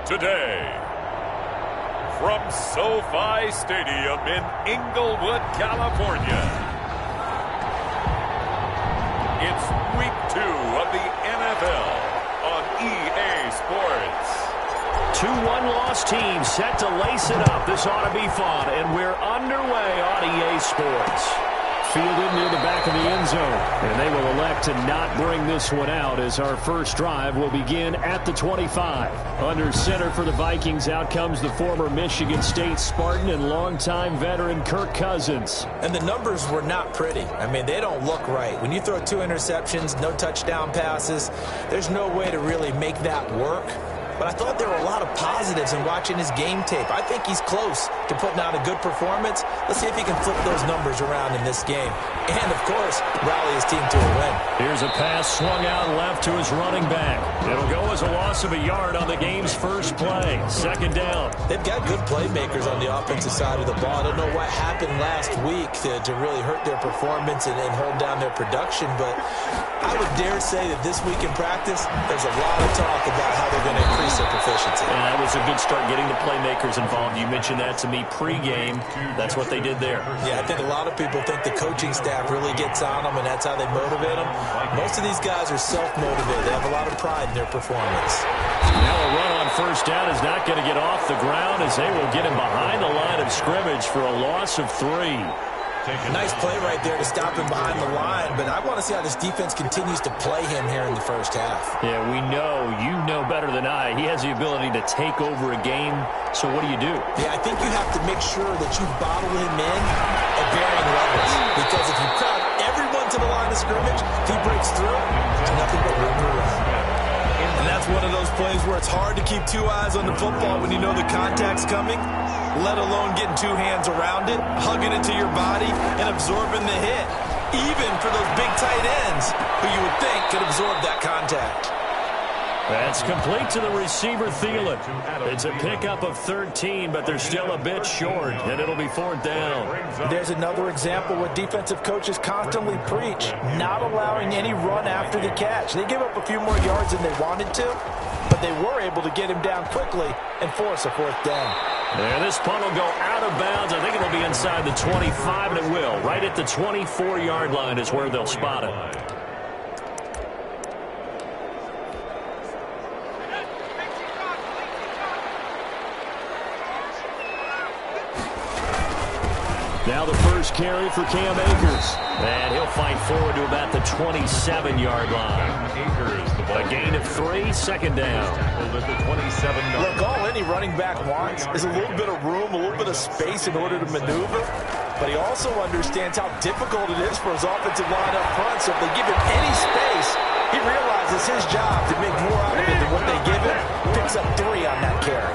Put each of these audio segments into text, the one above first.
today. From SoFi Stadium in Inglewood, California, it's Week 2 of the NFL on EA Sports. 2 one-loss teams set to lace it up. This ought to be fun, and we're underway on EA Sports. Fielded near the back of the end zone, and they will elect to not bring this one out as our first drive will begin at the 25. Under center for the Vikings, out comes the former Michigan State Spartan and longtime veteran Kirk Cousins. And the numbers were not pretty. I mean, they don't look right. When you throw 2 interceptions, no touchdown passes, there's no way to really make that work. But I thought there were a lot of positives in watching his game tape. I think he's close to putting out a good performance. Let's see if he can flip those numbers around in this game. And, of course, rally his team to a win. Here's a pass swung out left to his running back. It'll go as a loss of a yard on the game's first play. Second down. They've got good playmakers on the offensive side of the ball. I don't know what happened last week to really hurt their performance and hold down their production. But I would dare say that this week in practice, there's a lot of talk about how they're going to increase their proficiency. And that was a good start getting the playmakers involved. You mentioned that to me pregame. That's what they did there. Yeah, I think a lot of people think the coaching staff really gets on them, and that's how they motivate them. Most of these guys are self-motivated. They have a lot of pride in their performance. Now a run on first down is not going to get off the ground as they will get him behind the line of scrimmage for a loss of 3. Nice play right there to stop him behind the line, but I want to see how this defense continues to play him here in the first half. Yeah, we know, you know better than I, he has the ability to take over a game, so what do you do? Yeah, I think you have to make sure that you bottle him in at varying levels, because if you crowd everyone to the line of scrimmage, if he breaks through, there's nothing but room to run. And that's one of those plays where it's hard to keep 2 eyes on the football when you know the contact's coming, let alone getting 2 hands around it, hugging it to your body, and absorbing the hit, even for those big tight ends who you would think could absorb that contact. That's complete to the receiver, Thielen. It's a pickup of 13, but they're still a bit short, and it'll be 4th down. There's another example where defensive coaches constantly preach, not allowing any run after the catch. They give up a few more yards than they wanted to, but they were able to get him down quickly and force a 4th down. And this punt will go out of bounds. I think it'll be inside the 25, and it will. Right at the 24-yard line is where they'll spot it. Now the first carry for Cam Akers. And he'll fight forward to about the 27-yard line. A gain of 3, 2nd down. Look, all any running back wants is a little bit of room, a little bit of space in order to maneuver. But he also understands how difficult it is for his offensive line up front. So if they give him any space, he realizes his job to make more out of it than what they give him. Picks up 3 on that carry.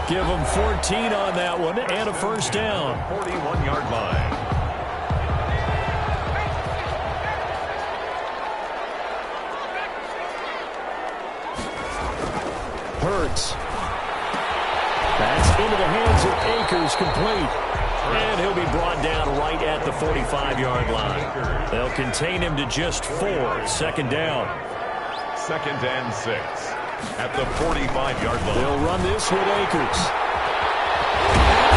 Give him 14 on that one and a first down. 41-yard line. Hurts. That's into the hands of Akers, complete. And he'll be brought down right at the 45-yard line. They'll contain him to just 4. 2nd down. 2nd and 6. At the 45-yard line. They'll run this with Akers.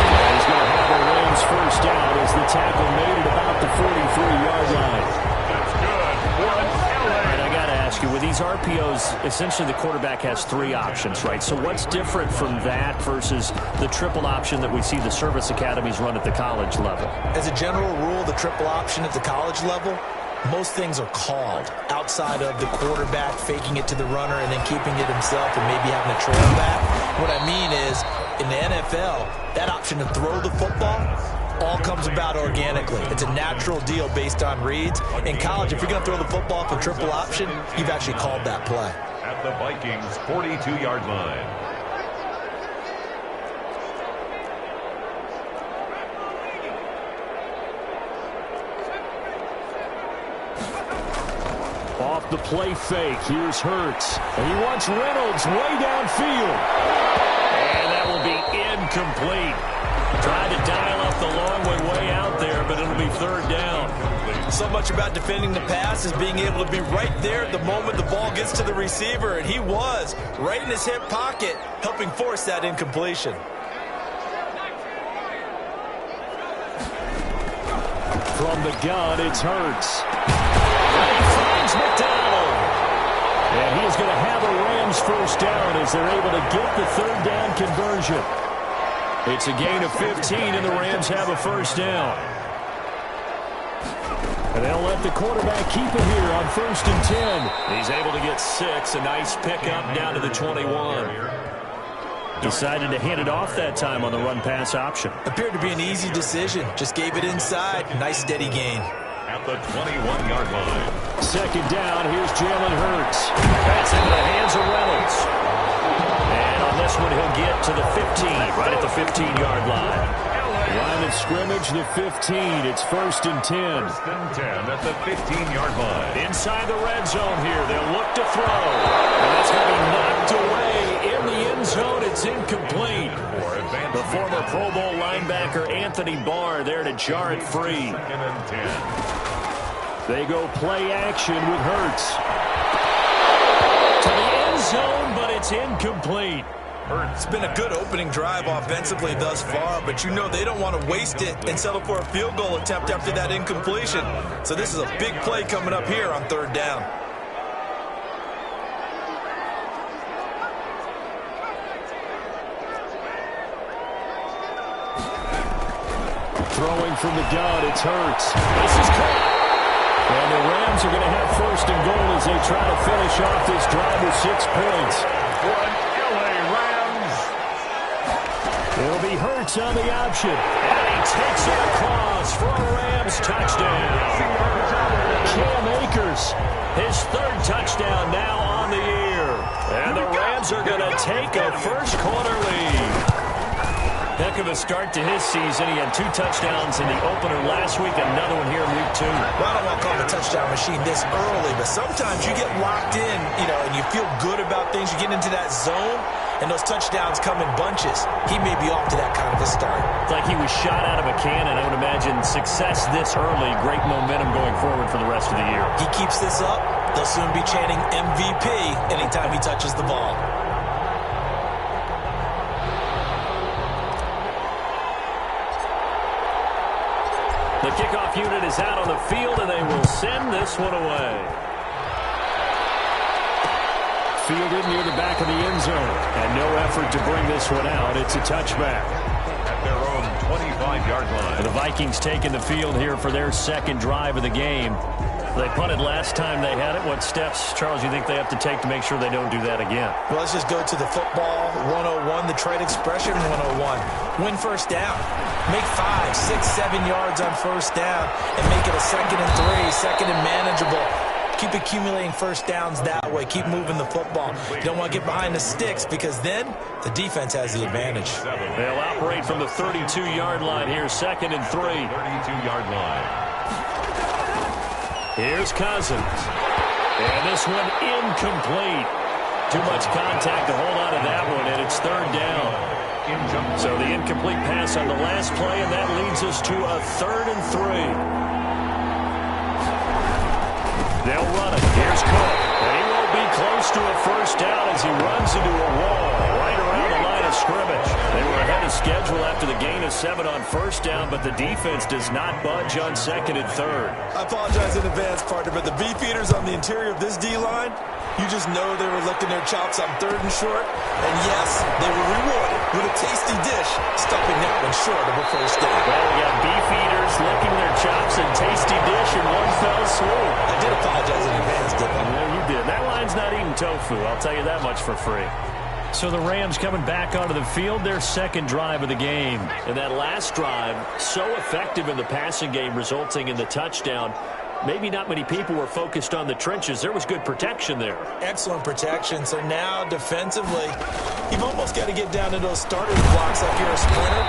And he's going to have a Rams first down as the tackle made at about the 43-yard line. That's good. All right, I got to ask you, with these RPOs, essentially the quarterback has 3 options, right? So what's different from that versus the triple option that we see the service academies run at the college level? As a general rule, the triple option at the college level, most things are called outside of the quarterback faking it to the runner and then keeping it himself and maybe having a trail back. What I mean is, in the NFL, that option to throw the football all comes about organically. It's a natural deal based on reads. In college, if you're going to throw the football for triple option, you've actually called that play. At the Vikings' 42-yard line. Off the play fake, here's Hurts. And he wants Reynolds way downfield. And that will be incomplete. Tried to dial up the long way out out there, but it'll be third down. So much about defending the pass is being able to be right there at the moment the ball gets to the receiver, and he was right in his hip pocket, helping force that incompletion. From the gun, it's Hurts. And he finds McDonald. And he is going to have a Rams first down as they're able to get the third down conversion. It's a gain of 15, and the Rams have a first down. And they'll let the quarterback keep it here on 1st and 10. He's able to get 6, a nice pickup down to the 21. Decided to hand it off that time on the run-pass option. Appeared to be an easy decision. Just gave it inside. Nice steady gain. At the 21-yard line. Second down, here's Jalen Hurts. That's into the hands of Reynolds. And on this one, he'll get to the 15, right at the 15-yard line. Line of scrimmage, the 15. It's 1st and 10. 1st and 10 at the 15-yard line. Inside the red zone here. They'll look to throw. And that's going to be knocked away in the end zone. It's incomplete. The former Pro Bowl linebacker Anthony Barr there to jar it free. 2nd and 10. They go play action with Hurts. To the end zone, but it's incomplete. It's been a good opening drive offensively thus far, but you know they don't want to waste it and settle for a field goal attempt after that incompletion. So this is a big play coming up here on 3rd down. Throwing from the gun, it's Hurts. This is caught. And the Rams are going to have 1st and goal as they try to finish off this drive with 6 points. LA Rams. It'll be Hurts on the option. And he takes it across for a Rams touchdown. Cam Akers, his 3rd touchdown now on the year. And the Rams are going to take a first-quarter lead. Heck of a start to his season. He had 2 touchdowns in the opener last week, another one here in week 2. Well, I don't want to call him a touchdown machine this early, but sometimes you get locked in, and you feel good about things. You get into that zone, and those touchdowns come in bunches. He may be off to that kind of a start. It's like he was shot out of a cannon. I would imagine success this early, great momentum going forward for the rest of the year. He keeps this up, they'll soon be chanting MVP anytime he touches the ball. The kickoff unit is out on the field, and they will send this one away. Fielded near the back of the end zone, and no effort to bring this one out. It's a touchback. At their own 25-yard line. The Vikings taking the field here for their 2nd drive of the game. They punted last time they had it. What steps, Charles, you think they have to take to make sure they don't do that again? Well, let's just go to the football 101, the trade expression 101. Win first down. Make 5, 6, 7 yards on first down and make it a 2nd and 3, 2nd and manageable. Keep accumulating first downs that way. Keep moving the football. You don't want to get behind the sticks because then the defense has the advantage. They'll operate from the 32-yard line here, 2nd and 3. 32-yard line. Here's Cousins. And this one incomplete. Too much contact to hold on to that one, and it's 3rd down. So the incomplete pass on the last play, and that leads us to a 3rd and 3. They'll run it. Here's Cook. And he won't be close to a first down as he runs into a wall right around the line of scrimmage. They were ahead of schedule after the gain of 7 on first down, but the defense does not budge on 2nd and 3rd. I apologize in advance, partner, but the beefeaters on the interior of this D-line, you just know they were licking their chops on 3rd and short. And yes, they were rewarded with a tasty dish, stuffing that one short of a first down. Well, we got beefeaters licking their chops and tasty dish in one fell swoop. I did apologize in advance, didn't I? Yeah, you did. That line's not eating tofu, I'll tell you that much for free. So the Rams coming back onto the field, their 2nd drive of the game. And that last drive, so effective in the passing game, resulting in the touchdown. Maybe not many people were focused on the trenches. There was good protection there. Excellent protection. So now defensively, you've almost got to get down to those starters blocks like you're a sprinter.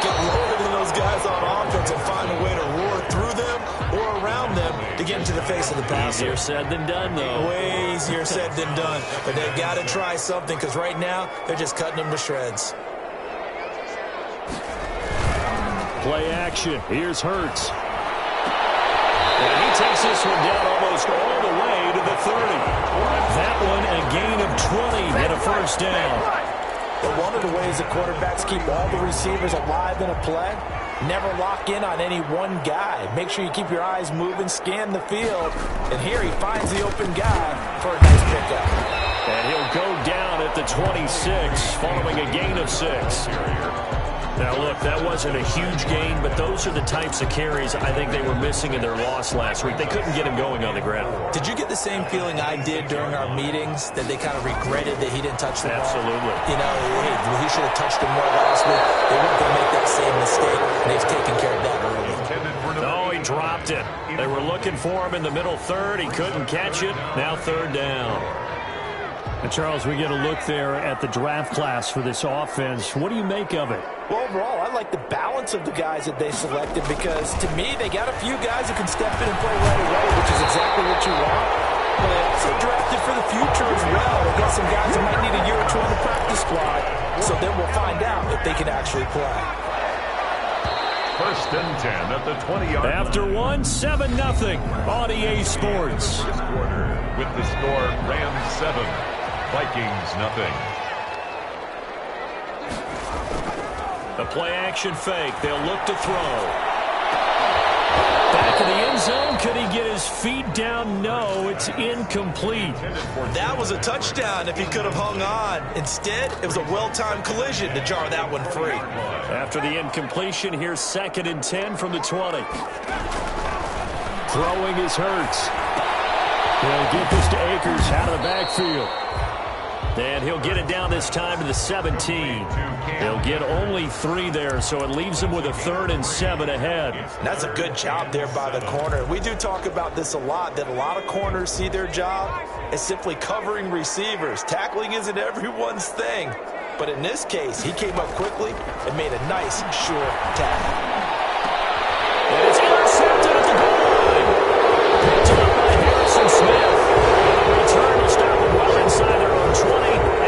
Get lower than those guys on offense and find a way to roar through them or around them to get into the face of the passer. Easier said than done, though. Way easier said than done. But they've got to try something because right now they're just cutting them to shreds. Play action. Here's Hurts. And he takes this one down almost all the way to the 30. That one a gain of 20 and a first down. But one of the ways the quarterbacks keep all the receivers alive in a play, never lock in on any one guy. Make sure you keep your eyes moving, scan the field. And here he finds the open guy for a nice pickup. And he'll go down at the 26 following a gain of 6. Now, look, that wasn't a huge gain, but those are the types of carries I think they were missing in their loss last week. They couldn't get him going on the ground. Did you get the same feeling I did during our meetings, that they kind of regretted that he didn't touch the ball? Absolutely. You know, hey, he should have touched him more last week. They weren't going to make that same mistake, and they've taken care of that early. Oh, he dropped it. They were looking for him in the middle third. He couldn't catch it. Now third down. And Charles, we get a look there at the draft class for this offense. What do you make of it? Well, overall, I like the balance of the guys that they selected because, to me, they got a few guys who can step in and play right away, which is exactly what you want. But they also drafted for the future as well. They got some guys who might need a year or two on the practice squad, so then we'll find out if they can actually play. First and 10 at the 20-yard line. After one, 7-0 on EA Sports. This quarter with the score Rams 7, Vikings nothing. The play action fake. They'll look to throw. Back in the end zone. Could he get his feet down? No, it's incomplete. That was a touchdown if he could have hung on. Instead, it was a well-timed collision to jar that one free. After the incompletion, here's 2nd and 10 from the 20. Throwing is Hurts. He'll get this to Akers out of the backfield. And he'll get it down this time to the 17. He'll get only 3 there, so it leaves him with a 3rd and 7 ahead. That's a good job there by the corner. We do talk about this a lot, that a lot of corners see their job as simply covering receivers. Tackling isn't everyone's thing. But in this case, he came up quickly and made a nice, sure tackle. And it's intercepted at the goal line. Picked up by Harrison Smith. Return will stop them well inside their own 20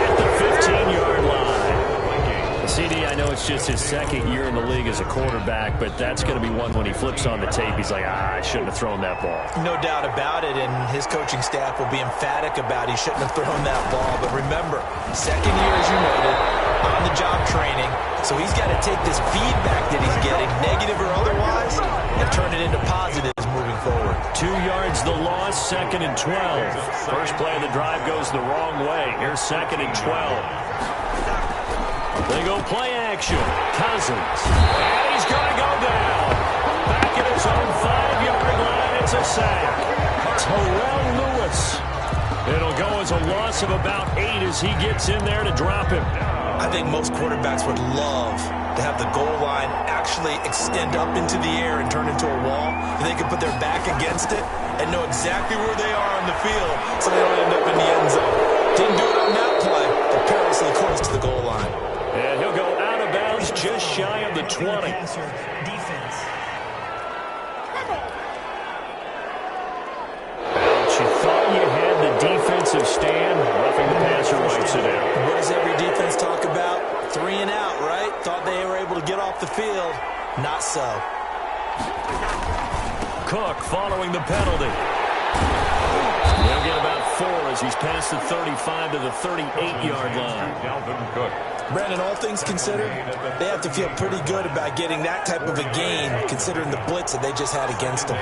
at the 15-yard line. CD, I know it's just his 2nd year in the league as a quarterback, but that's going to be one when he flips on the tape. He's like, I shouldn't have thrown that ball. No doubt about it, and his coaching staff will be emphatic about he shouldn't have thrown that ball. But remember, 2nd year, as you noted, on-the-job training, so he's got to take this feedback that he's getting, negative or otherwise, and turn it into positives moving forward. 2 yards the loss, 2nd and 12. First play of the drive goes the wrong way. Here's 2nd and 12. They go play action. Cousins. And he's going to go down. Back at his own 5-yard line. It's a sack. Terrell Lewis. It'll go as a loss of about 8 as he gets in there to drop him. I think most quarterbacks would love to have the goal line actually extend up into the air and turn into a wall. And they can put their back against it and know exactly where they are on the field so they don't end up in the end zone. Didn't do it on that play, but perilously close to the goal line. And he'll go out of bounds just shy of the 20. Defense. But you thought you had the defensive stand. Roughing the passer wipes it out. What does every defense talk about? 3 and out, right? Thought they were able to get off the field. Not so. Cook following the penalty. He'll get about 4 as he's past the 35 to the 38-yard line. Dalvin Cook. Brandon, all things considered, they have to feel pretty good about getting that type of a gain, considering the blitz that they just had against them.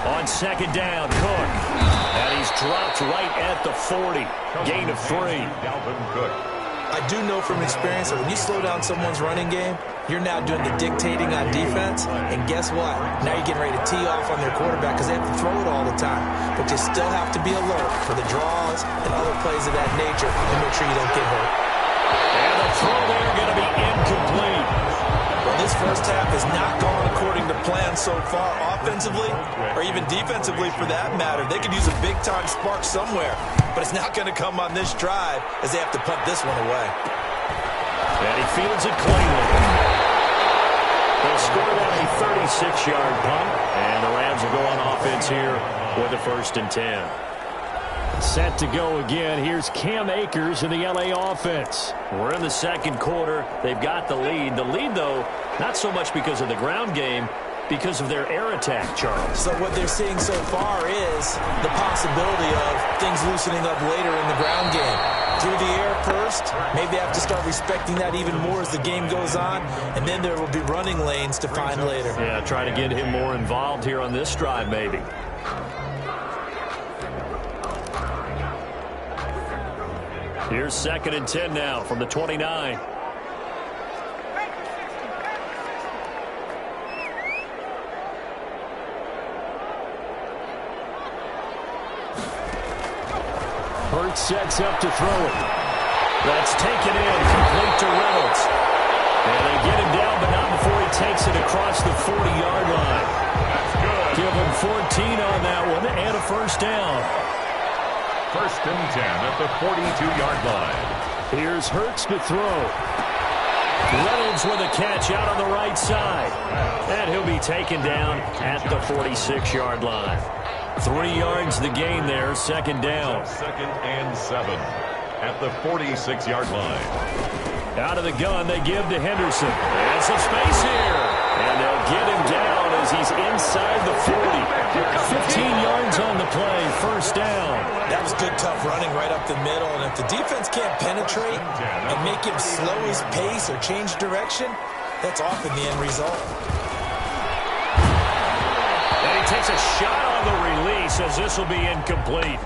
On 2nd down, Cook. And he's dropped right at the 40. Gain of 3. Dalvin Cook. I do know from experience that when you slow down someone's running game, you're now doing the dictating on defense. And guess what? Now you're getting ready to tee off on their quarterback because they have to throw it all the time. But you still have to be alert for the draws and other plays of that nature and make sure you don't get hurt. And the throw there going to be incomplete. Well, this first half has not gone according to plan so far offensively or even defensively for that matter. They could use a big-time spark somewhere, but it's not going to come on this drive as they have to punt this one away. And he fields it cleanly. They'll score on a 36-yard punt, and the Rams will go on offense here with a 1st and 10. Set to go again. Here's Cam Akers in the L.A. offense. We're in the second quarter. They've got the lead. The lead, though, not so much because of the ground game, because of their air attack, Charles. So what they're seeing so far is the possibility of things loosening up later in the ground game. Through the air first, maybe they have to start respecting that even more as the game goes on, and then there will be running lanes to find later. Yeah, try to get him more involved here on this drive, maybe. Here's 2nd and 10 now from the 29. Hurts sets up to throw it. That's taken in, complete to Reynolds. And they get him down, but not before he takes it across the 40-yard line. That's good. Give him 14 on that one and a first down. 1st and 10 at the 42-yard line. Here's Hurts to throw. Reynolds with a catch out on the right side. And he'll be taken down at the 46-yard line. 3 yards the gain there, 2nd down. 2nd and 7 at the 46-yard line. Out of the gun, they give to Henderson. And some space here. And they'll get him down as he's inside the 40. 15 yards on the play, 1st down. That was good, tough running right up the middle. And if the defense can't penetrate and make him slow his pace or change direction, that's often the end result. And he takes a shot on the release as this will be incomplete.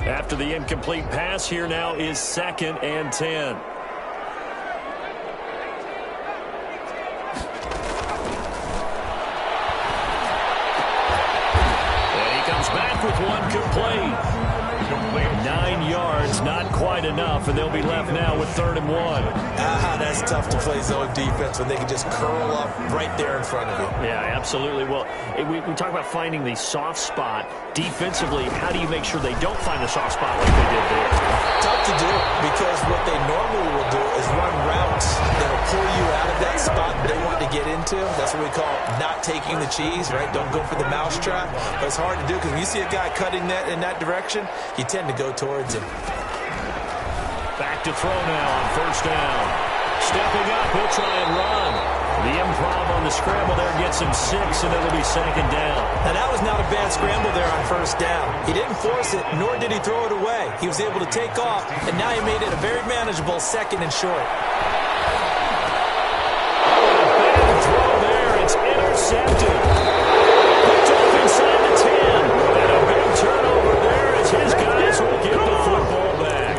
After the incomplete pass, here now is 2nd and 10. Back with one complete. 9 yards, not quite enough, and they'll be left now with 3rd and 1. That's tough to play zone defense when they can just curl up right there in front of you. Yeah, absolutely. Well, we talk about finding the soft spot. Defensively, how do you make sure they don't find the soft spot like they did there? Tough to do because what they normally will do is run routes that will pull you out of that spot they want to get into. That's what we call not taking the cheese, right? Don't go for the mousetrap. But it's hard to do because when you see a guy cutting that in that direction, you tend to go towards him. Back to throw now on 1st down. Stepping up, he'll try and run. The improv on the scramble there gets him 6, and it'll be 2nd down. Now, that was not a bad scramble there on 1st down. He didn't force it, nor did he throw it away. He was able to take off, and now he made it a very manageable 2nd and short. Bad throw there. It's intercepted. Picked off inside the 10. And a big turnover there as his guys will get the football back.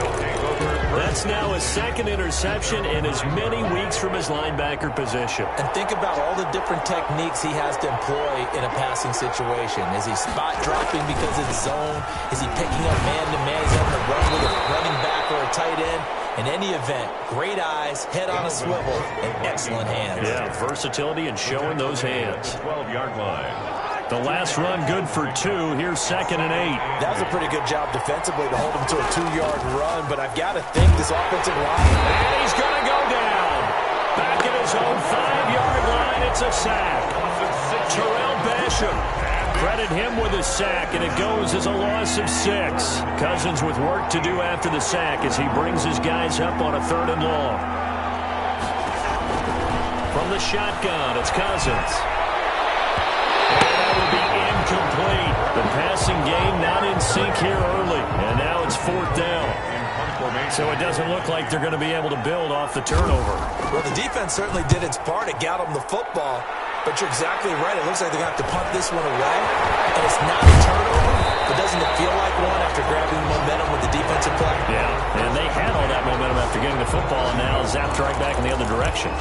That's now his 2nd interception in as many weeks from his linebacker position. And think about all the different techniques he has to employ in a passing situation. Is he spot dropping because it's zone? Is he picking up man-to-man? Is he having to run with a running back or a tight end? In any event, great eyes, head on a swivel, and excellent hands. Yeah, versatility and showing those hands. 12-yard line. The last run good for 2. Here's 2nd and 8. That was a pretty good job defensively to hold him to a 2-yard run, but I've got to think this offensive line. And he's going to go down. Back at his own 5-yard line, it's a sack. Terrell Basham. Credit him with a sack, and it goes as a loss of 6. Cousins with work to do after the sack as he brings his guys up on a 3rd and long. From the shotgun, it's Cousins. That will be incomplete. The passing game not in sync here early. And now it's 4th down. So it doesn't look like they're going to be able to build off the turnover. Well, the defense certainly did its part. It got them the football. But you're exactly right. It looks like they're going to have to punt this one away. And it's not a turnover, but doesn't it feel like one after grabbing momentum with the defensive play? Yeah, and they had all that momentum after getting the football and now zapped right back in the other direction.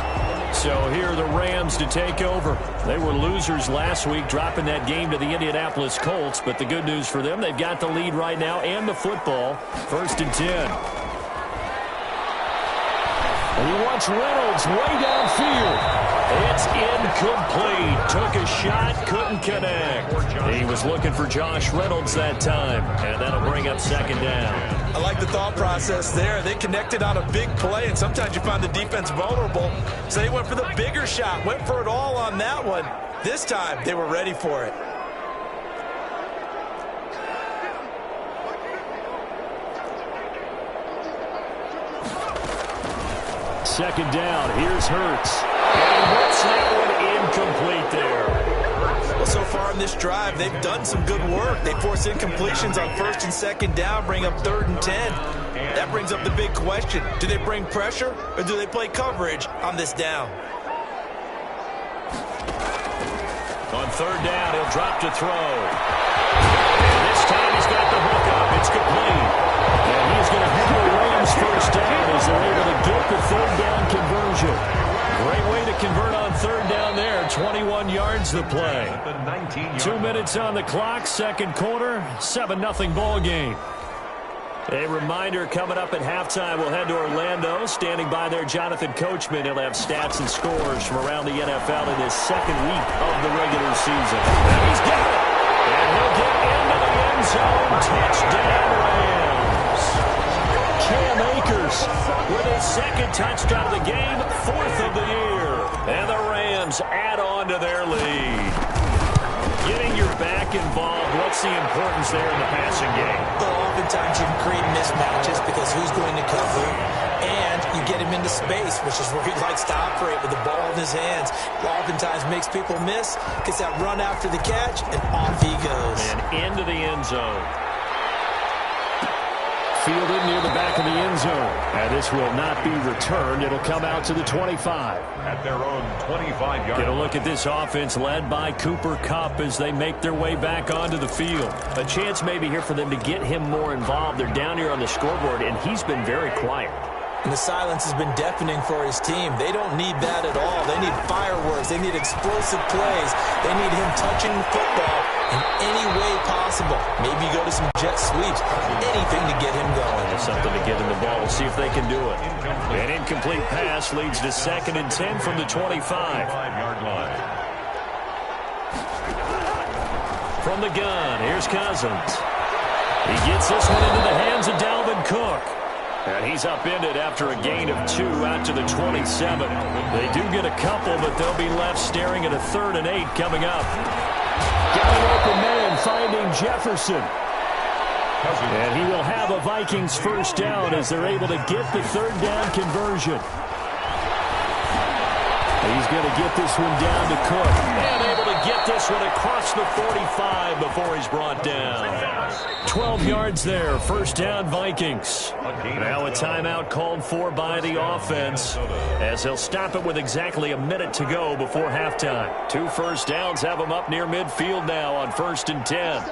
So here are the Rams to take over. They were losers last week, dropping that game to the Indianapolis Colts. But the good news for them, they've got the lead right now and the football. 1st and 10. And he wants Reynolds way downfield. It's incomplete. Took a shot, couldn't connect. He was looking for Josh Reynolds that time, and that'll bring up second down. I like the thought process there. They connected on a big play, and sometimes you find the defense vulnerable. So they went for the bigger shot, went for it all on that one. This time, they were ready for it. Second down, here's Hurts. And Hurts that one incomplete there. Well, so far in this drive, they've done some good work. They force incompletions on first and second down, bring up 3rd and 10. That brings up the big question. Do they bring pressure or do they play coverage on this down? On 3rd down, he'll drop to throw. And this time he's got the hook up. It's complete. And he's going to have the Rams first down as they're able to get the 3rd down conversion. Great way to convert on 3rd down there. 21 yards the play. 2 minutes on the clock, second quarter, 7-0 ball game. A reminder coming up at halftime, we'll head to Orlando. Standing by there, Jonathan Coachman. He'll have stats and scores from around the NFL in his second week of the regular season. And he's got it. And he'll get into the end zone. Touchdown, Rams. Cam Akers with his second touchdown of the game, 4th of the year. And the Rams add on to their lead. Getting your back involved, what's the importance there in the passing game? Well, oftentimes you can create mismatches because who's going to cover, and you get him into space, which is where he likes to operate with the ball in his hands. Oftentimes makes people miss, gets that run after the catch, and off he goes. And into the end zone. Fielded near the back of the end zone. And this will not be returned. It'll come out to the 25. At their own 25-yard Get a look at this offense led by Cooper Kupp as they make their way back onto the field. A chance maybe here for them to get him more involved. They're down here on the scoreboard, and he's been very quiet. And the silence has been deafening for his team. They don't need that at all. They need fireworks. They need explosive plays. They need him touching the football in any way possible. Maybe go to some jet sweeps. Anything to get him going. Something to get in the ball. We'll see if they can do it. An incomplete pass leads to 2nd and 10 from the 25-yard line. From the gun, here's Cousins. He gets this one into the hands of Dalvin Cook. And he's upended after a gain of 2 out to the 27. They do get a couple, but they'll be left staring at a 3rd and 8 coming up. Got an open man finding Jefferson. And he will have a Vikings first down as they're able to get the 3rd down conversion. He's going to get this one down to Cook. And able to get this one across the 45 before he's brought down. 12 yards there. First down, Vikings. Now a timeout called for by the offense as they'll stop it with exactly a minute to go before halftime. 2 first downs have them up near midfield now on 1st and 10.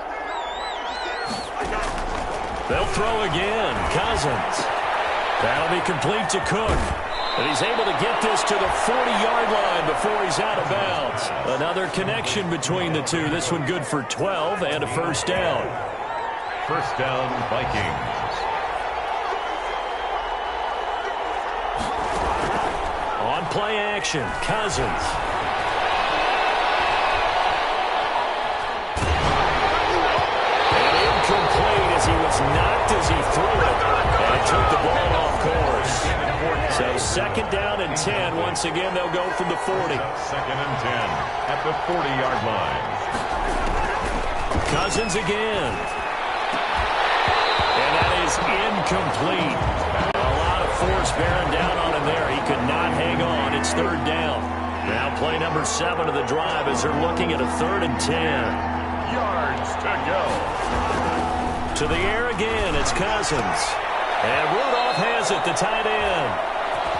They'll throw again. Cousins. That'll be complete to Cook. And he's able to get this to the 40-yard line before he's out of bounds. Another connection between the two. This one good for 12 and a first down. First down, Vikings. On play action, Cousins. And incomplete as he was knocked as he threw it. And took the ball off course. So 2nd down and 10. Once again, they'll go from the 40. 2nd and 10 at the 40-yard line. Cousins again. And that is incomplete. A lot of force bearing down on him there. He could not hang on. It's 3rd down. Now play number 7 of the drive as they're looking at a 3rd and 10. Yards to go. To the air again, it's Cousins. And Rudolph has it, the tight end.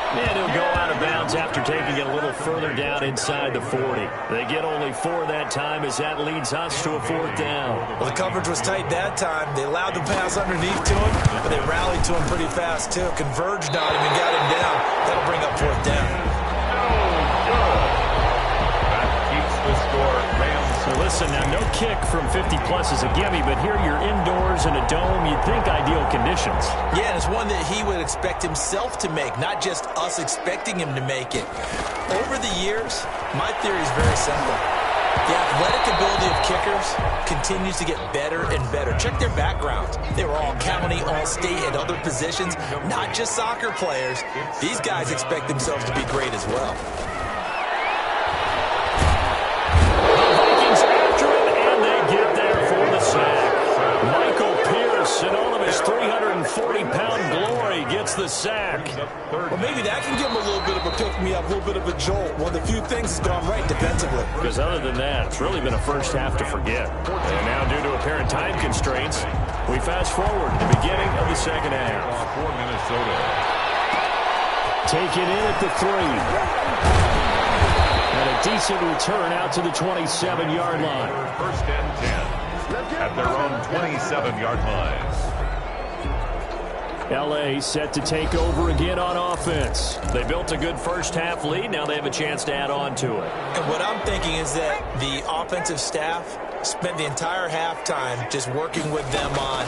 And he'll go out of bounds after taking it a little further down inside the 40. They get only 4 that time as that leads us to a 4th down. Well, the coverage was tight that time. They allowed the pass underneath to him, but they rallied to him pretty fast, too. Converged on him and got him down. That'll bring up 4th down. That keeps the score. Rams. So listen, now no kick from 50-plus is a gimme, but here you're indoors in a dome. You'd think ideal conditions. Yeah, and it's one that he would expect himself to make, not just us expecting him to make it. Over the years, my theory is very simple. The athletic ability of kickers continues to get better and better. Check their backgrounds. They were all county, all state, and other positions, not just soccer players. These guys expect themselves to be great as well. The Vikings after him, and they get there for the sack. Michael Pierce, in all of his 340-pound glory, gets the sack. Well, maybe that can give him a little bit of a pick-me-up, a little bit of a jolt. One of the few things has gone right defensively. Because other than that, it's really been a first half to forget. And now, due to apparent time constraints, we fast forward to the beginning of the second half. For Minnesota. Taken in at the 3. And a decent return out to the 27-yard line. First and 10 at their own 27-yard line. L.A. set to take over again on offense. They built a good first half lead. Now they have a chance to add on to it. And what I'm thinking is that the offensive staff spent the entire halftime just working with them on,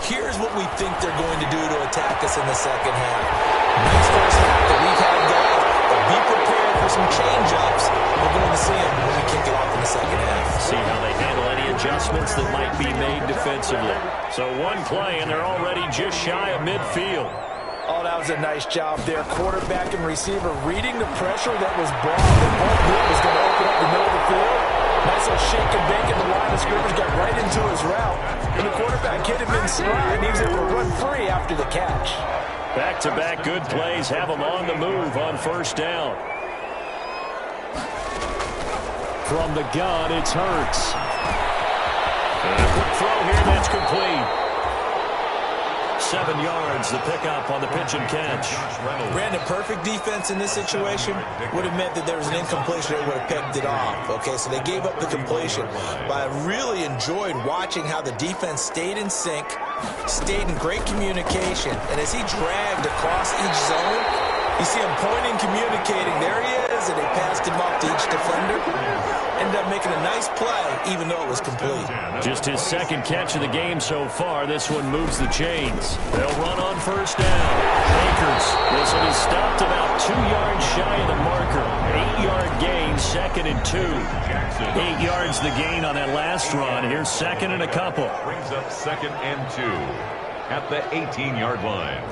here's what we think they're going to do to attack us in the second half. Nice first half that we've had, guys, but be prepared for some change-ups. We're going to see them when we kick it off in the second half. See how they handle any adjustments that might be made defensively. So one play, and they're already just shy of midfield. Oh, that was a nice job there. Quarterback and receiver reading the pressure that was brought. They both knew it was going to open up the middle of the field. Nice little shake and bake in the line of scrimmage, got right into his route. And the quarterback hit him in stride, and he was able to run free after the catch. Back-to-back good plays have them on the move on first down. From the gun, it's Hurts. And a quick throw here, that's complete. 7 yards, the pickup on the pitch and catch. Brandon, perfect defense in this situation would have meant that there was an incompletion that would have picked it off. Okay, so they gave up the completion. But I really enjoyed watching how the defense stayed in sync, stayed in great communication, and as he dragged across each zone, you see him pointing, communicating. There he is, and they passed him off to each defender. Ended up making a nice play, even though it was complete. Just his second catch of the game so far. This one moves the chains. They'll run on first down. Akers, this one is stopped about 2 yards shy of the marker. 8-yard gain, 2nd and 2. 8 yards the gain on that last run. Here's 2nd and a couple. Brings up 2nd and 2 at the 18-yard line.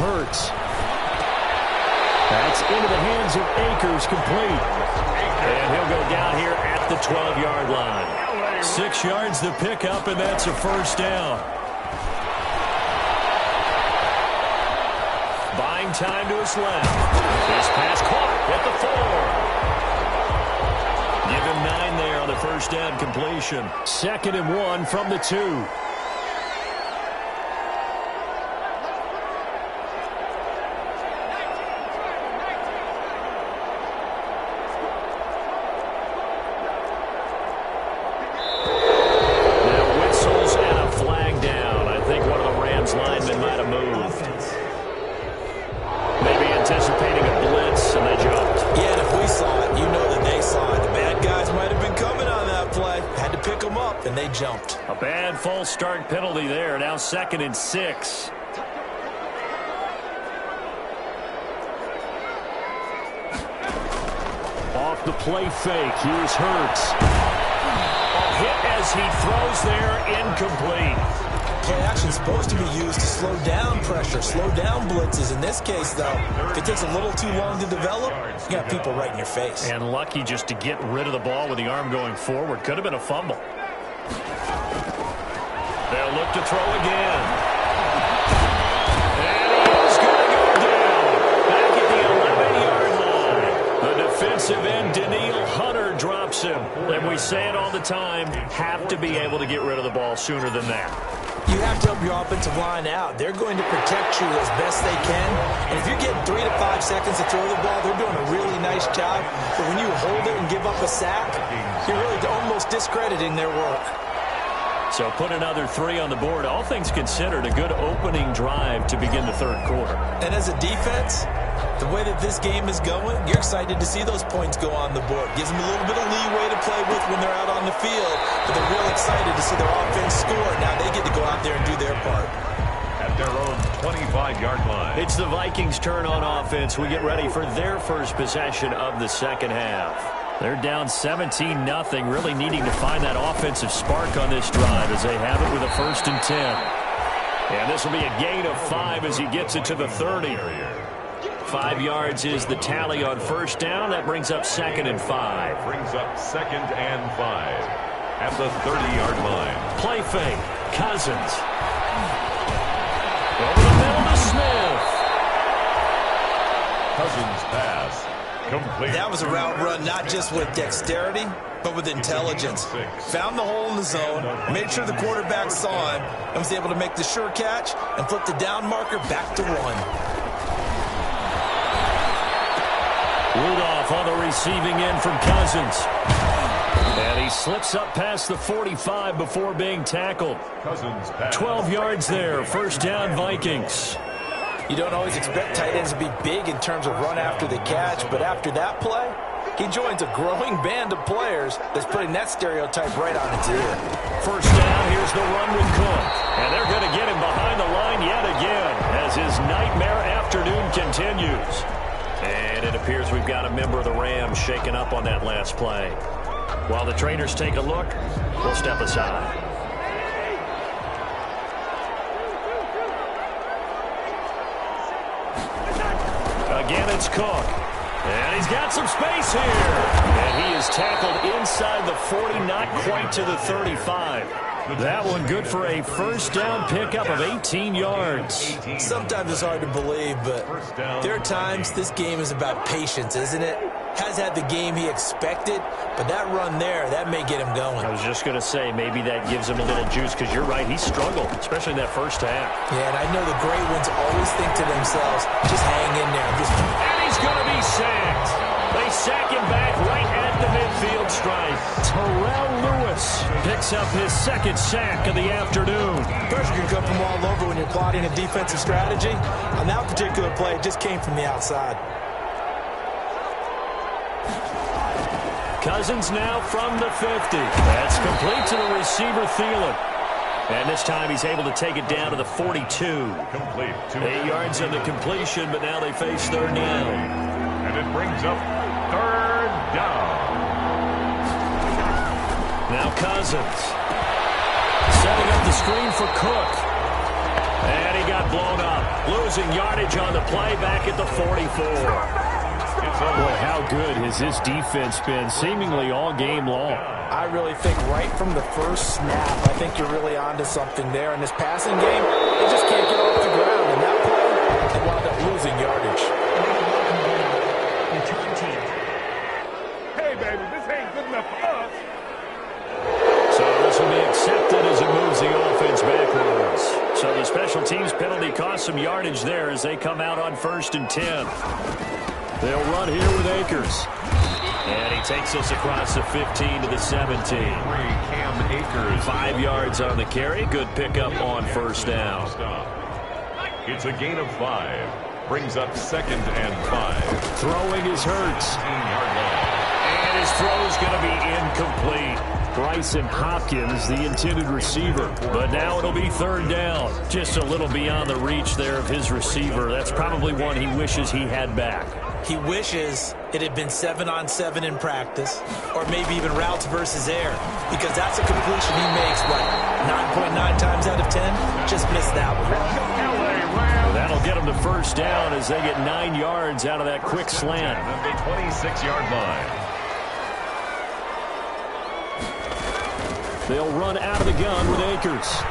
Hurts. That's into the hands of Akers, complete. And he'll go down here at the 12-yard line. 6 yards the pickup, and that's a first down. Buying time to his left. This pass caught at the 4. Give him 9 there on the first down completion. 2nd and 1 from the 2. And they jumped. A bad false start penalty there. Now 2nd and 6. Off the play fake. Here's Hurts. A hit as he throws there. Incomplete. Play action supposed to be used to slow down pressure, slow down blitzes. In this case, though, if it takes a little too long to develop, you got people right in your face. And lucky just to get rid of the ball with the arm going forward. Could have been a fumble. They'll look to throw again. And he is going to go down. Back at the 11-yard line. The defensive end, Daniil Hunter, drops him. And we say it all the time, have to be able to get rid of the ball sooner than that. You have to help your offensive line out. They're going to protect you as best they can. And if you're getting 3 to 5 seconds to throw the ball, they're doing a really nice job. But when you hold it and give up a sack, you're really almost discrediting their work. So put another 3 on the board. All things considered, a good opening drive to begin the third quarter. And as a defense, the way that this game is going, you're excited to see those points go on the board. Gives them a little bit of leeway to play with when they're out on the field. But they're real excited to see their offense score. Now they get to go out there and do their part. At their own 25-yard line. It's the Vikings' turn on offense. We get ready for their first possession of the second half. They're down 17-0, really needing to find that offensive spark on this drive as they have it with a 1st and 10. And this will be a gain of 5 as he gets it to the 30. 5 yards is the tally on 1st down. That brings up 2nd and 5. Brings up 2nd and 5 at the 30-yard line. Play fake. Cousins. Over the middle to Smith. Cousins pass. Complete. That was a route run not just with dexterity, but with intelligence. Found the hole in the zone, made sure the quarterback saw him, and was able to make the sure catch and flip the down marker back to 1. Rudolph on the receiving end from Cousins. And he slips up past the 45 before being tackled. Cousins pass. 12 yards there. 1st down, Vikings. You don't always expect tight ends to be big in terms of run after the catch, but after that play, he joins a growing band of players that's putting that stereotype right on its ear. 1st down, here's the run with Cook. And they're going to get him behind the line yet again as his nightmare afternoon continues. And it appears we've got a member of the Rams shaken up on that last play. While the trainers take a look, we'll step aside. Again, it's Cook. And he's got some space here. And he is tackled inside the 40, not quite to the 35. That one good for a 1st down pickup of 18 yards. Sometimes it's hard to believe, but there are times this game is about patience, isn't it? Has had the game he expected, but that run there, that may get him going. I was just going to say, maybe that gives him a little juice, because you're right, he struggled, especially in that 1st half. Yeah, and I know the great ones always think to themselves, just hang in there. And he's going to be sacked. They sack him back right at the midfield stripe. Terrell Lewis picks up his 2nd sack of the afternoon. Pressure can come from all over when you're plotting a defensive strategy. On that particular play, it just came from the outside. Cousins now from the 50. That's complete to the receiver, Thielen. And this time he's able to take it down to the 42. Complete. 8 yards on the completion, but now they face 3rd down. And it brings up 3rd down. Now Cousins. Setting up the screen for Cook. And he got blown up. Losing yardage on the play back at the 44. Boy, how good has this defense been seemingly all game long? I really think right from the first snap, I think you're really onto something there. In this passing game, they just can't get off the ground. And that play, they wound up losing yardage. Hey, baby, this ain't good enough for us. So this will be accepted as it moves the offense backwards. So the special teams penalty cost some yardage there as they come out on 1st and 10. They'll run here with Akers. And he takes us across the 15 to the 17. Cam Akers. 5 yards on the carry. Good pickup on 1st down. It's a gain of 5. Brings up 2nd and 5. Throwing is Hurts. 15-yard line. And his throw is going to be incomplete. Bryson Hopkins, the intended receiver. But now it'll be 3rd down. Just a little beyond the reach there of his receiver. That's probably one he wishes he had back. He wishes it had been 7-on-7 in practice, or maybe even routes versus air, because that's a completion he makes, what, 9.9 times out of 10? Just missed that one. That'll get him to 1st down as they get 9 yards out of that quick slant. At the 26-yard line. They'll run out of the gun with Akers.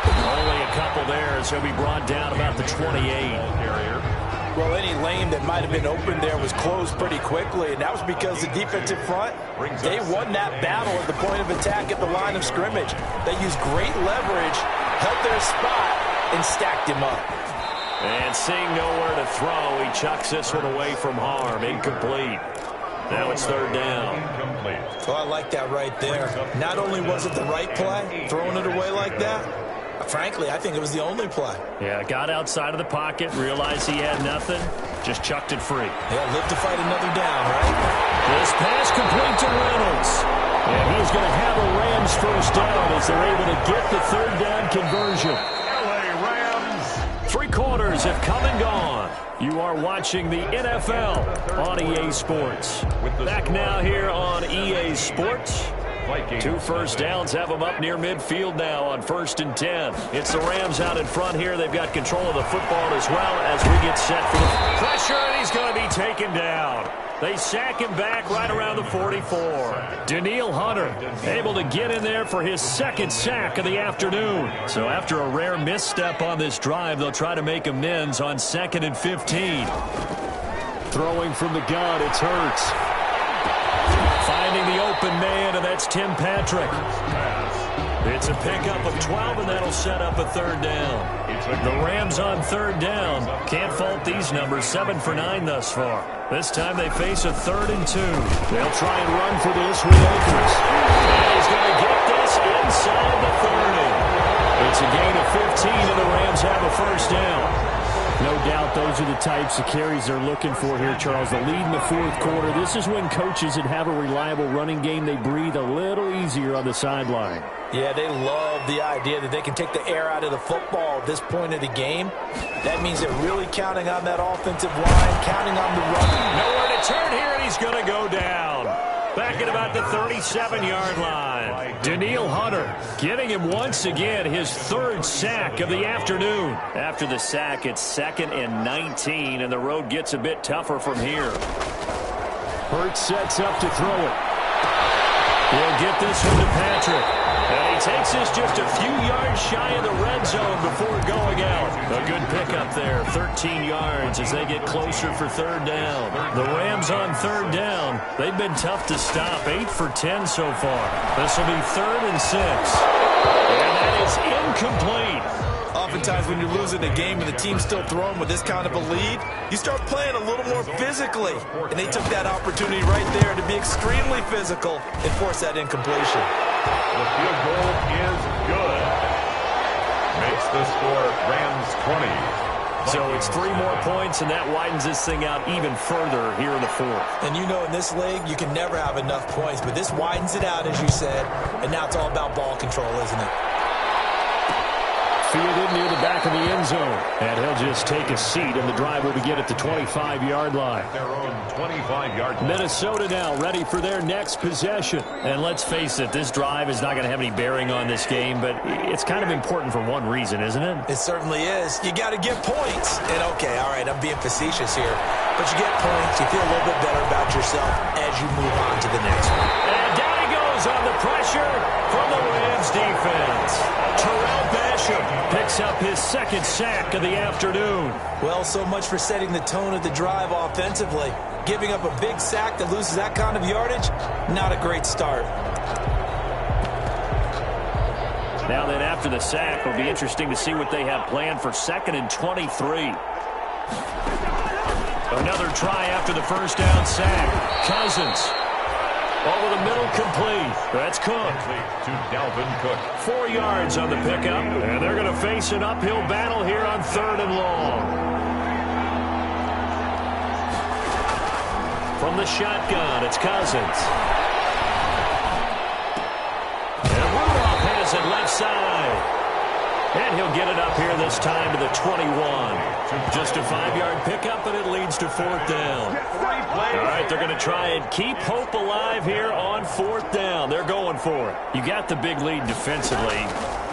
Only a couple there, so he'll be brought down about the 28. Well, any lane that might have been open there was closed pretty quickly, and that was because the defensive front, they won that battle at the point of attack at the line of scrimmage. They used great leverage, held their spot, and stacked him up. And seeing nowhere to throw, he chucks this one away from harm. Incomplete. Now it's third down. Oh, I like that right there. Not only was it the right play, throwing it away like that, frankly, I think it was the only play. Yeah, got outside of the pocket, realized he had nothing, just chucked it free. Yeah, live to fight another down, right? This pass complete to Reynolds. And he's going to have a Rams first down as they're able to get the third down conversion. LA Rams. 3 quarters have come and gone. You are watching the NFL on EA Sports. Back now here on EA Sports. 2 first downs have them up near midfield now on 1st and 10. It's the Rams out in front here. They've got control of the football as well as we get set for the pressure, and he's going to be taken down. They sack him back right around the 44. Danielle Hunter able to get in there for his 2nd sack of the afternoon. So after a rare misstep on this drive, they'll try to make amends on 2nd and 15. Throwing from the gun, it's Hurts. Finding the open man, and that's Tim Patrick. It's a pickup of 12, and that'll set up a third down. The Rams on third down. Can't fault these numbers, 7 for 9 thus far. This time they face a 3rd and 2. They'll try and run for this with Akers. And he's going to get this inside the 30. It's a gain of 15, and the Rams have a first down. No doubt those are the types of carries they're looking for here, Charles. The lead in the 4th quarter. This is when coaches that have a reliable running game, they breathe a little easier on the sideline. Yeah, they love the idea that they can take the air out of the football at this point of the game. That means they're really counting on that offensive line, counting on the run. Nowhere to turn here, and he's going to go down. Back at about the 37-yard line. Danielle Hunter getting him once again his 3rd sack of the afternoon. After the sack, it's 2nd and 19, and the road gets a bit tougher from here. Hurts sets up to throw it. He'll get this one to Patrick. And he takes this just a few yards shy of the red zone before going out. A good pickup there, 13 yards as they get closer for third down. The Rams on third down. They've been tough to stop, 8 for 10 so far. This will be 3rd and 6. And that is incomplete. Oftentimes when you're losing a game and the team's still throwing with this kind of a lead, you start playing a little more physically. And they took that opportunity right there to be extremely physical and force that incompletion. The field goal is good. Makes the score Rams 20. So it's 3 more points, and that widens this thing out even further here in the 4th. And you know in this league, you can never have enough points, but this widens it out, as you said, and now it's all about ball control, isn't it? Fielded near the back of the end zone. And he'll just take a seat, and the drive will begin at the 25-yard line. Their own 25-yard line. Minnesota now ready for their next possession. And let's face it, this drive is not going to have any bearing on this game, but it's kind of important for one reason, isn't it? It certainly is. You got to get points. And, okay, all right, I'm being facetious here. But you get points, you feel a little bit better about yourself as you move on to the next one. And down he goes on the pressure from the Rams defense. Terrell Basham picks up his 2nd sack of the afternoon. Well, so much for setting the tone of the drive offensively. Giving up a big sack that loses that kind of yardage, not a great start. Now then, after the sack, it'll be interesting to see what they have planned for 2nd and 23. Another try after the first down sack. Cousins. Over the middle, complete. That's Cook. To Dalvin Cook. 4 yards on the pickup. And they're going to face an uphill battle here on 3rd and long. From the shotgun, it's Cousins. And Rudolph has it left side. And he'll get it up here this time to the 21. Just a 5-yard pickup, and it leads to 4th down. All right, they're going to try and keep hope alive here on 4th down. They're going for it. You got the big lead defensively.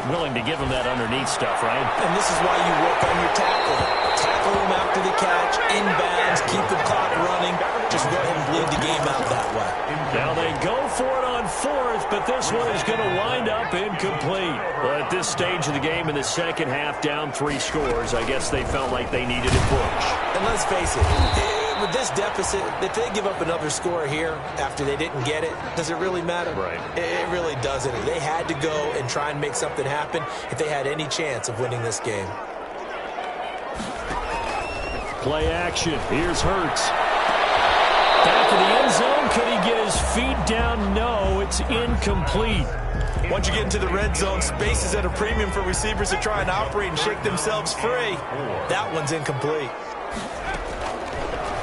Willing to give them that underneath stuff, right? And this is why you work on your tackling. Tackle them after the catch, inbounds, keep the clock running. Just go ahead and bleed the game out that way. Now they go for it on 4th, but this one is going to wind up incomplete. Well, at this stage of the game in the second half, down 3 scores, I guess they felt like they needed a push. And let's face it, with this deficit, if they give up another score here after they didn't get it, does it really matter? Right. It really doesn't. They had to go and try and make something happen if they had any chance of winning this game. Play action. Here's Hurts. Back to the end zone, could he get his feet down? No, it's incomplete. Once you get into the red zone, space is at a premium for receivers to try and operate and shake themselves free. That one's incomplete.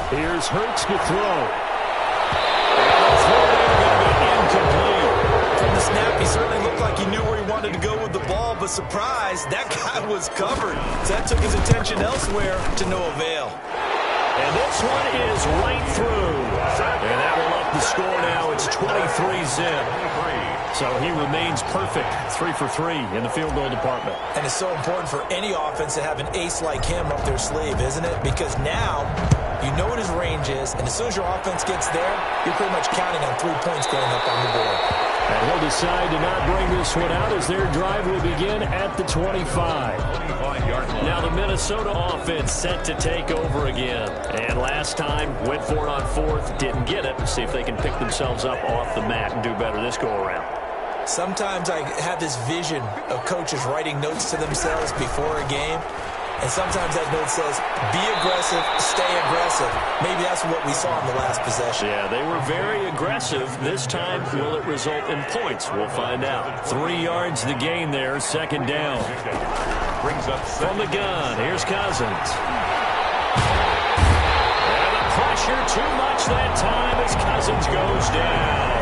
Here's Hurts to throw. And the throw there going to be incomplete. From the snap, he certainly looked like he knew where he wanted to go with the ball, but surprise, that guy was covered. So that took his attention elsewhere to no avail. And this one is right through. And that will up the score now. It's 23-zip. So he remains perfect, 3 for 3 in the field goal department. And it's so important for any offense to have an ace like him up their sleeve, isn't it? Because now you know what his range is, and as soon as your offense gets there, you're pretty much counting on 3 points going up on the board. And he'll decide to not bring this one out as their drive will begin at the 25. Now the Minnesota offense set to take over again. And last time, went for it on fourth, didn't get it. See if they can pick themselves up off the mat and do better this go-around. Sometimes I have this vision of coaches writing notes to themselves before a game. And sometimes that note says, be aggressive, stay aggressive. Maybe that's what we saw in the last possession. Yeah, they were very aggressive. This time, will it result in points? We'll find out. 3 yards the gain there, second down. Brings up from the gun. Here's Cousins. And the pressure too much that time as Cousins goes down.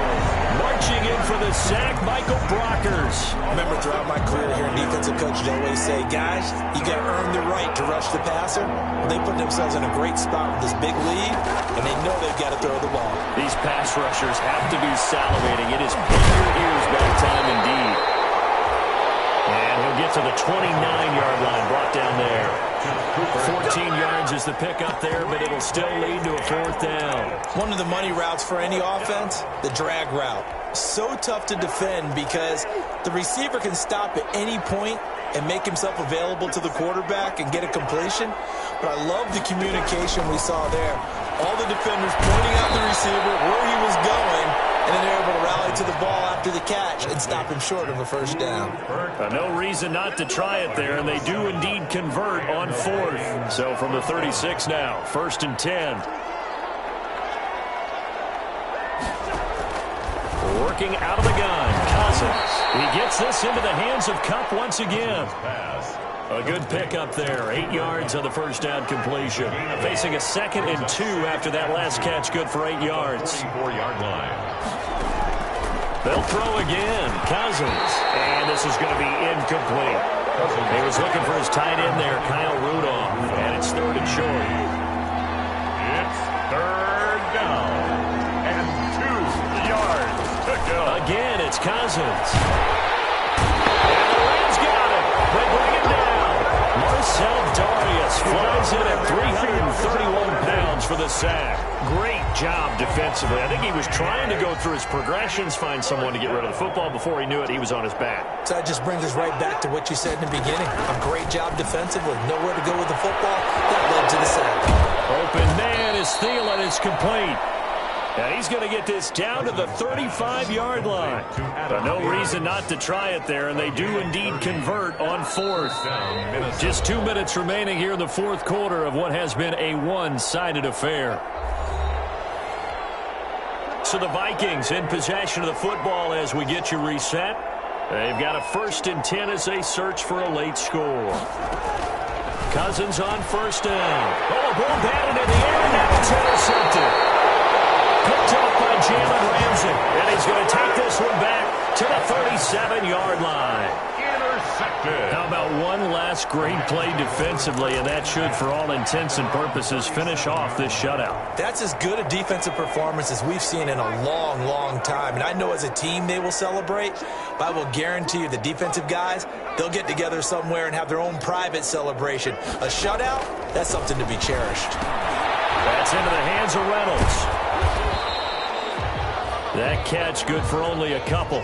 Marching in for the sack, Michael Brockers. Remember, throughout my career here in defensive coach, I always say, guys, you got to earn the right to rush the passer. Well, they put themselves in a great spot with this big lead, and they know they've got to throw the ball. These pass rushers have to be salivating. It is pin your ears back time indeed. And he'll get to the 29-yard line, brought down there. 14 yards is the pickup there, but it'll still lead to a fourth down. One of the money routes for any offense, the drag route. So tough to defend because the receiver can stop at any point and make himself available to the quarterback and get a completion. But I love the communication we saw there. All the defenders pointing out the receiver, where he was going, and then they're able to rally to the ball after the catch and stop him short of a first down. No reason not to try it there, and they do indeed convert on fourth. So from the 36 now, 1st and 10. Working out of the gun, Cousins. He gets this into the hands of Kupp once again. A good pickup there, 8 yards on the first down completion. Facing a 2nd and 2 after that last catch, good for 8 yards. 4-yard line. They'll throw again, Cousins. And this is going to be incomplete. He was looking for his tight end there, Kyle Rudolph. And it's 3rd and short. It's 3rd down. And 2 yards to go. Again, it's Cousins. And the Rams got it. They bring it down. Marcel Darius flies in at 331 pounds for the sack. Great job defensively. I think he was trying to go through his progressions, find someone to get rid of the football. Before he knew it, he was on his back. So that just brings us right back to what you said in the beginning. A great job defensively. Nowhere to go with the football. That led to the sack. Open man is Thielen. It's complete. And he's going to get this down to the 35-yard line. But no reason not to try it there, and they do indeed convert on fourth. Just 2 minutes remaining here in the fourth quarter of what has been a one-sided affair. So the Vikings in possession of the football as we get you reset. They've got a 1st and 10 as they search for a late score. Cousins on 1st down. Oh, ball batted in the air, and now it's intercepted. Picked up by Jalen Ramsey. And he's going to take this one back to the 37-yard line. Intercepted. How about one last great play defensively, and that should, for all intents and purposes, finish off this shutout. That's as good a defensive performance as we've seen in a long, long time. And I know as a team they will celebrate, but I will guarantee you the defensive guys, they'll get together somewhere and have their own private celebration. A shutout, that's something to be cherished. That's into the hands of Reynolds. That catch good for only a couple.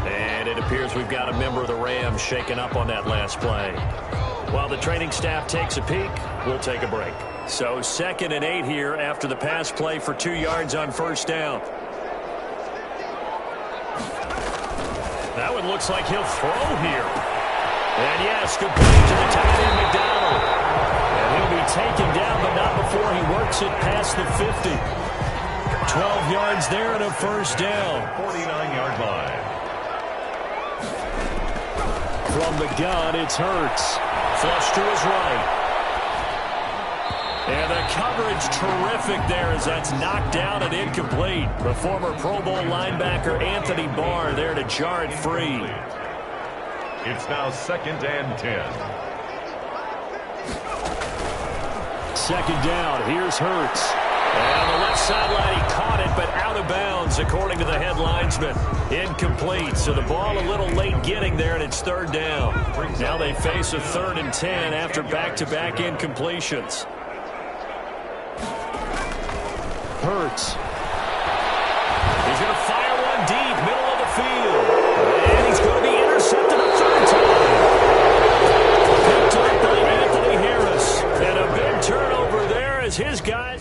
And it appears we've got a member of the Rams shaken up on that last play. While the training staff takes a peek, we'll take a break. So 2nd and 8 here after the pass play for 2 yards on 1st down. That one looks like he'll throw here. And yes, complete to the tight end McDonald. And he'll be taken down, but not before he works it past the 50. 12 yards there and a first down. 49-yard line. From the gun, it's Hurts. Flush to his right. And the coverage terrific there as that's knocked down and incomplete. The former Pro Bowl linebacker Anthony Barr there to jar it free. It's now 2nd and 10. Second down, here's Hurts. And on the left sideline, he caught it, but out of bounds, according to the head linesman. Incomplete, so the ball a little late getting there, and it's 3rd down. Now they face a 3rd and 10 after back-to-back incompletions. Hurts. He's going to fire one deep, middle of the field. And he's going to be intercepted a 3rd time. Picked up by Anthony Harris. And a big turnover there as his guys...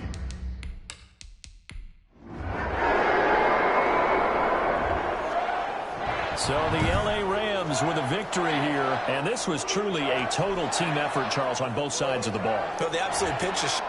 So the L.A. Rams with a victory here. And this was truly a total team effort, Charles, on both sides of the ball. But the absolute pinch is